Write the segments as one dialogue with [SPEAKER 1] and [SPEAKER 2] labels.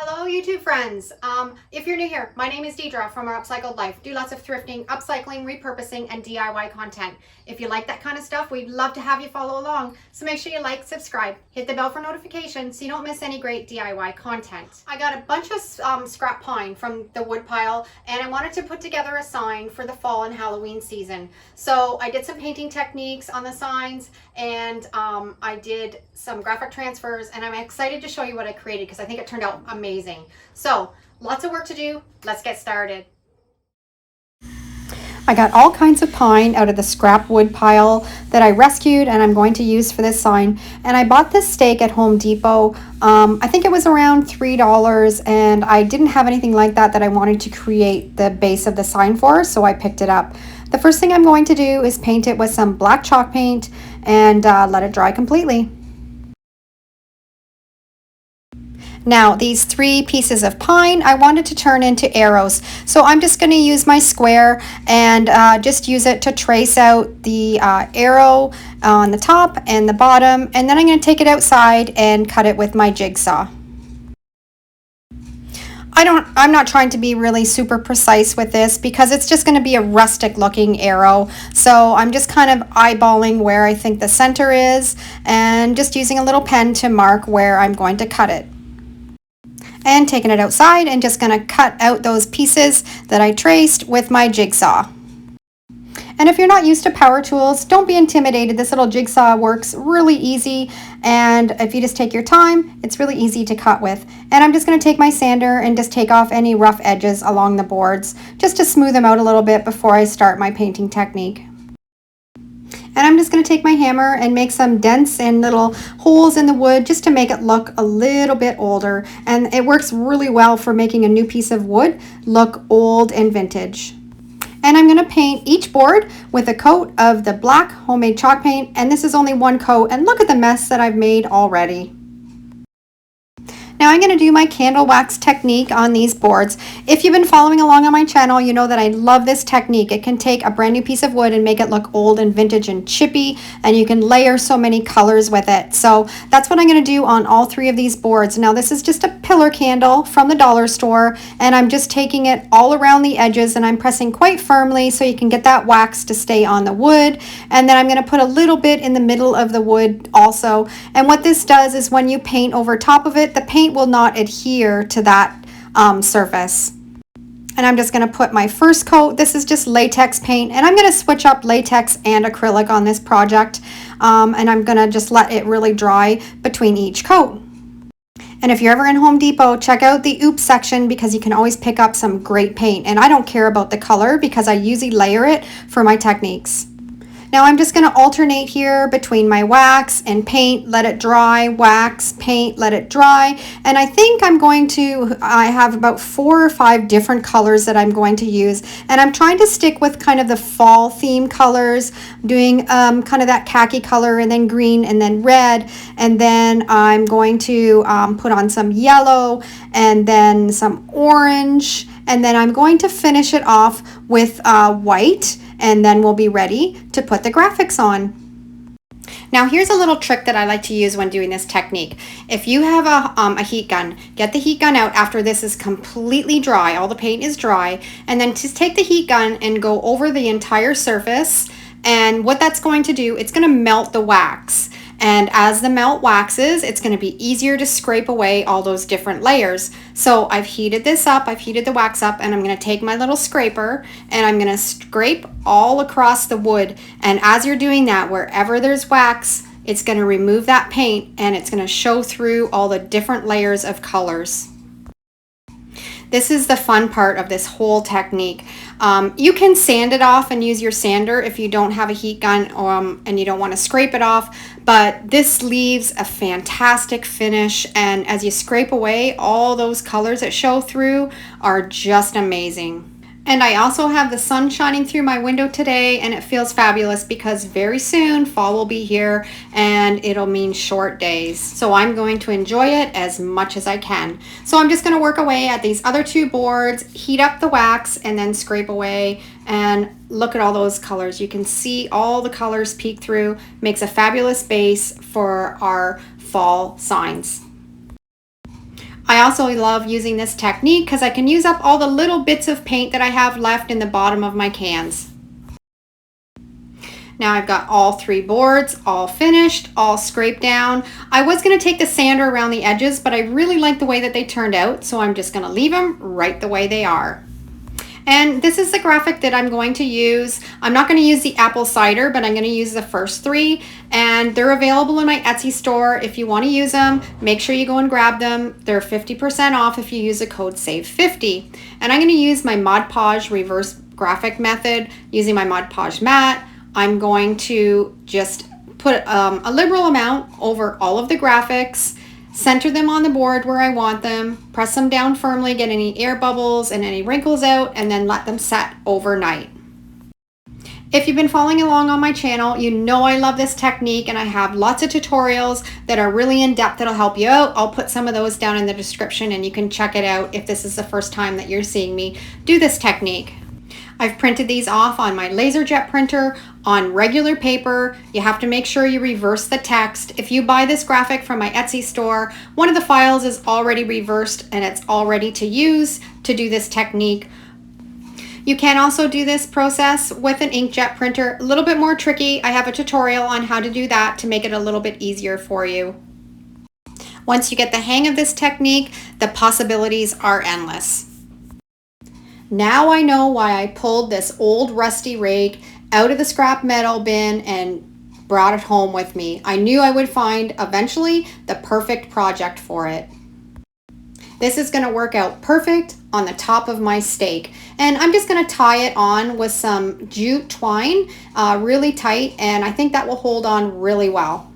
[SPEAKER 1] Hello YouTube friends. If you're new here, my name is Deidre from our Upcycled Life. Do lots of thrifting, upcycling, repurposing, and DIY content. If you like that kind of stuff, we'd love to have you follow along. So make sure you like, subscribe, hit the bell for notifications so you don't miss any great DIY content. I got a bunch of scrap pine from the wood pile, and I wanted to put together a sign for the fall and Halloween season. So I did some painting techniques on the signs, and I did some graphic transfers, and I'm excited to show you what I created because I think it turned out amazing. So lots of work to do. Let's get started. I got all kinds of pine out of the scrap wood pile that I rescued and I'm going to use for this sign. And I bought this stake at Home Depot. I think it was around $3, and I didn't have anything like that I wanted to create the base of the sign for, so I picked it up. The first thing I'm going to do is paint it with some black chalk paint and let it dry completely. Now these 3 pieces of pine I wanted to turn into arrows, so I'm just going to use my square and just use it to trace out the arrow on the top and the bottom, and then I'm going to take it outside and cut it with my jigsaw. I'm not trying to be really super precise with this because it's just going to be a rustic looking arrow, so I'm just kind of eyeballing where I think the center is and just using a little pen to mark where I'm going to cut it. And taking it outside and just going to cut out those pieces that I traced with my jigsaw. And if you're not used to power tools, don't be intimidated. This little jigsaw works really easy, and if you just take your time, it's really easy to cut with. And I'm just going to take my sander and just take off any rough edges along the boards just to smooth them out a little bit before I start my painting technique. And I'm just going to take my hammer and make some dents and little holes in the wood just to make it look a little bit older. And it works really well for making a new piece of wood look old and vintage. And I'm going to paint each board with a coat of the black homemade chalk paint. And this is only 1 coat. And look at the mess that I've made already. Now I'm going to do my candle wax technique on these boards. If you've been following along on my channel, you know that I love this technique. It can take a brand new piece of wood and make it look old and vintage and chippy, and you can layer so many colors with it. So that's what I'm going to do on all 3 of these boards. Now this is just a pillar candle from the dollar store, and I'm just taking it all around the edges and I'm pressing quite firmly so you can get that wax to stay on the wood. And then I'm going to put a little bit in the middle of the wood also. And what this does is when you paint over top of it, the paint will not adhere to that surface. And I'm just going to put my first coat. This is just latex paint, and I'm going to switch up latex and acrylic on this project, and I'm going to just let it really dry between each coat. And if you're ever in Home Depot, check out the Oops section because you can always pick up some great paint. And I don't care about the color because I usually layer it for my techniques. Now I'm just going to alternate here between my wax and paint, let it dry, wax, paint, let it dry. And I think I have about 4 or 5 different colors that I'm going to use. And I'm trying to stick with kind of the fall theme colors, doing kind of that khaki color and then green and then red. And then I'm going to put on some yellow and then some orange. And then I'm going to finish it off with white. And then we'll be ready to put the graphics on. Now here's a little trick that I like to use when doing this technique. If you have a heat gun, get the heat gun out after this is completely dry, all the paint is dry, and then just take the heat gun and go over the entire surface. And what that's going to do, it's going to melt the wax. And as the melt waxes, it's going to be easier to scrape away all those different layers. So I've heated this up, I've heated the wax up, and I'm going to take my little scraper and I'm going to scrape all across the wood. And as you're doing that, wherever there's wax, it's going to remove that paint and it's going to show through all the different layers of colors. This is the fun part of this whole technique. You can sand it off and use your sander if you don't have a heat gun and you don't want to scrape it off, but this leaves a fantastic finish, and as you scrape away, all those colors that show through are just amazing. And I also have the sun shining through my window today, and it feels fabulous because very soon fall will be here and it'll mean short days. So I'm going to enjoy it as much as I can. So I'm just going to work away at these other 2 boards, heat up the wax, and then scrape away. And look at all those colors. You can see all the colors peek through. Makes a fabulous base for our fall signs. I also love using this technique because I can use up all the little bits of paint that I have left in the bottom of my cans. Now I've got all 3 boards all finished, all scraped down. I was going to take the sander around the edges, but I really like the way that they turned out, so I'm just going to leave them right the way they are. And this is the graphic that I'm going to use. I'm not going to use the apple cider, but I'm going to use the first 3, and they're available in my Etsy store. If you want to use them, make sure you go and grab them. They're 50% off if you use the code SAVE50. And I'm going to use my Mod Podge reverse graphic method using my Mod Podge mat. I'm going to just put a liberal amount over all of the graphics, center them on the board where I want them, press them down firmly, get any air bubbles and any wrinkles out, and then let them set overnight. If you've been following along on my channel, you know I love this technique, and I have lots of tutorials that are really in depth that'll help you out. I'll put some of those down in the description and you can check it out if this is the first time that you're seeing me do this technique. I've printed these off on my LaserJet printer on regular paper. You have to make sure you reverse the text. If you buy this graphic from my Etsy store, one of the files is already reversed and it's all ready to use to do this technique. You can also do this process with an inkjet printer. A little bit more tricky. I have a tutorial on how to do that to make it a little bit easier for you. Once you get the hang of this technique, the possibilities are endless. Now I know why I pulled this old rusty rake out of the scrap metal bin and brought it home with me. I knew I would find eventually the perfect project for it. This is going to work out perfect on the top of my stake, and I'm just going to tie it on with some jute twine really tight, and I think that will hold on really well.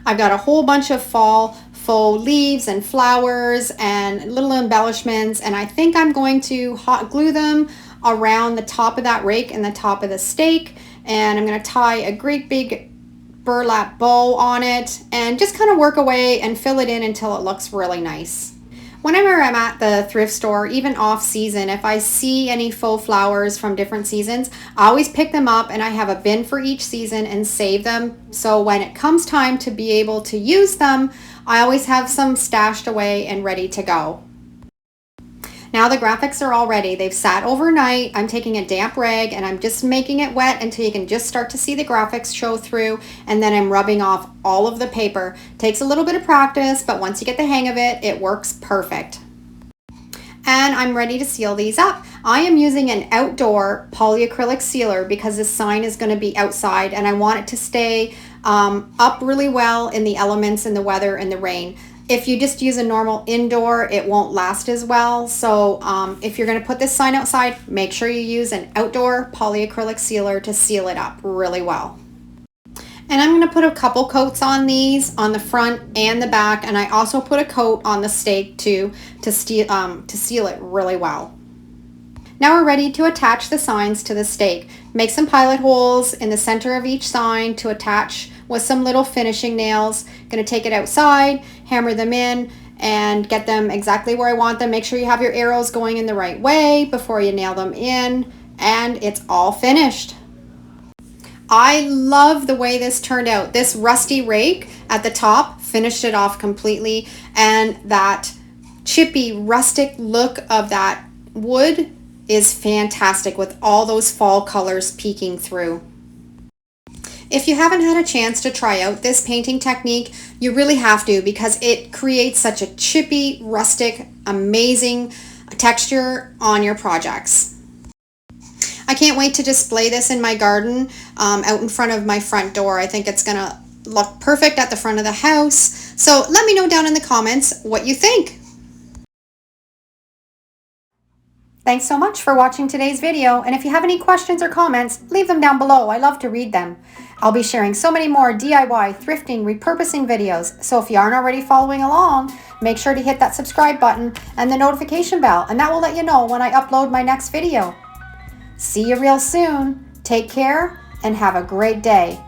[SPEAKER 1] I've got a whole bunch of fall faux leaves and flowers and little embellishments, and I think I'm going to hot glue them around the top of that rake and the top of the stake, and I'm going to tie a great big burlap bow on it and just kind of work away and fill it in until it looks really nice. Whenever I'm at the thrift store, even off season, if I see any faux flowers from different seasons, I always pick them up, and I have a bin for each season and save them. So when it comes time to be able to use them, I always have some stashed away and ready to go. Now the graphics are all ready. They've sat overnight. I'm taking a damp rag and I'm just making it wet until you can just start to see the graphics show through, and then I'm rubbing off all of the paper. Takes a little bit of practice, but once you get the hang of it, it works perfect. And I'm ready to seal these up. I am using an outdoor polyacrylic sealer because this sign is going to be outside, and I want it to stay up really well in the elements and the weather and the rain. If you just use a normal indoor, it won't last as well. So if you're going to put this sign outside, make sure you use an outdoor polyacrylic sealer to seal it up really well. And I'm going to put a couple coats on these on the front and the back, and I also put a coat on the stake too to seal it really well. Now we're ready to attach the signs to the stake. Make some pilot holes in the center of each sign to attach with some little finishing nails. Going to take it outside, hammer them in, and get them exactly where I want them. Make sure you have your arrows going in the right way before you nail them in, and it's all finished. I love the way this turned out. This rusty rake at the top finished it off completely, and that chippy rustic look of that wood is fantastic with all those fall colors peeking through. If you haven't had a chance to try out this painting technique, you really have to, because it creates such a chippy, rustic, amazing texture on your projects. I can't wait to display this in my garden out in front of my front door. I think it's gonna look perfect at the front of the house. So let me know down in the comments what you think. Thanks so much for watching today's video, and if you have any questions or comments, leave them down below. I love to read them. I'll be sharing so many more DIY, thrifting, repurposing videos, so if you aren't already following along, make sure to hit that subscribe button and the notification bell, and that will let you know when I upload my next video. See you real soon. Take care and have a great day.